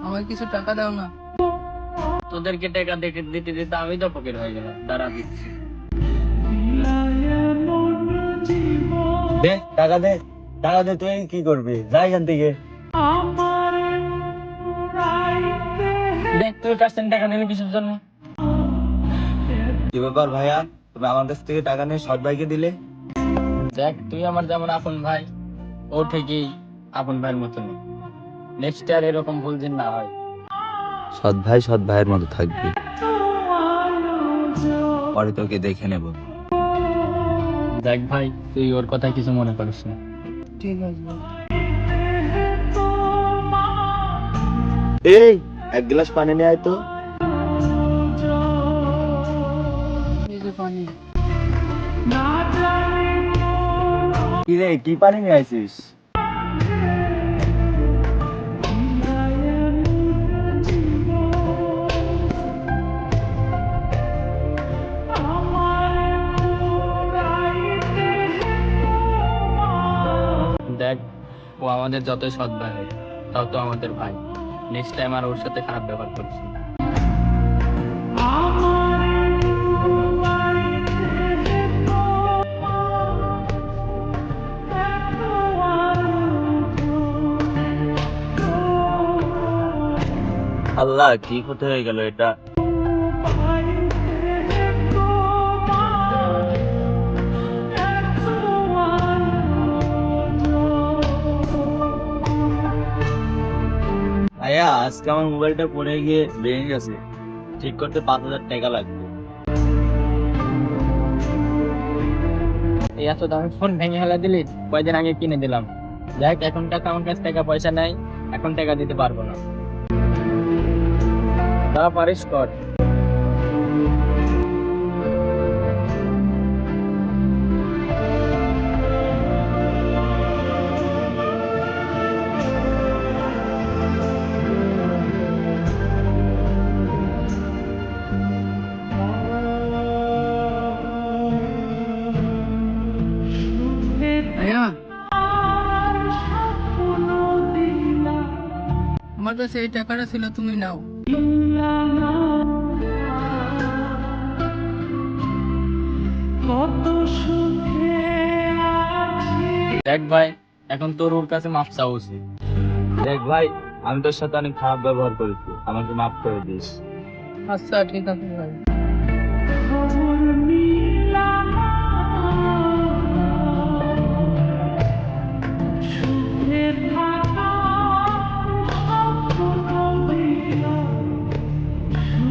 আমাকে কিছু টাকা দাও না। তোদেরকে টাকা দিতে দিতে দিতে আমি তো ফকির হয়ে গেলাম, দাঁড়া দিচ্ছি। দে টাকা দে, টাকা দে, তুই কি করবি? যাই এখান থেকে। দেখ তুই কাছ থেকে টাকা নিবি কিসের জন্য? কি ব্যাপার ভাইয়া, তুমি আমার কাছ থেকে টাকা নিয়ে সৎ ভাইকে দিলে? দেখ তুই আমার যেমন আপন ভাই, ও ঠিকই আপন ভাইয়ের মতো নেই। নেক্সট ইয়ার এরকম ভুল দিন না হয়। সৎ ভাই সৎ ভাইয়ের মতো থাকবি, পরে তোকে দেখে নেব। দেখ ভাই, তুই ওর কথা কিছু মনে করিস না। ঠিক আছে। এই এক গ্লাস পানি নিয়ে আয় তো। এই যে পানি। কি রে, কি পানি নিয়ে আইছিস? দেখ, ও আমাদের যতই সৎ ভাই হোক, তাও তো আমাদের ভাই। নেক্সট টাইম আর ওর সাথে খারাপ ব্যবহার করছি না। আল্লাহ, কি ক্ষতি হয়ে গেল এটা? ভাইয়া, আজকে আমার মোবাইলটা পড়ে গিয়ে ভেঙে গেছে, ঠিক করতে 5,000 টাকা লাগবে। এই এত দামি ফোন ভেঙে ফেলা দিলি? কয়দিন আগে কিনে দিলাম। দেখ এখন টাকা আমার কাছে টাকা পয়সা নাই, এখন টাকা দিতে পারবো না। যা পারিস কর। ভাইয়া, আমার কাছে এই টাকাটা ছিল, তুমি নাও। দেখ ভাই, এখন তোর ওর কাছে মাপ চাওয়া উচিত। দেখ ভাই, আমি তোর সাথে অনেক খারাপ ব্যবহার করেছি, আমাকে মাফ করে দিস। আচ্ছা ঠিক আছে ভাই।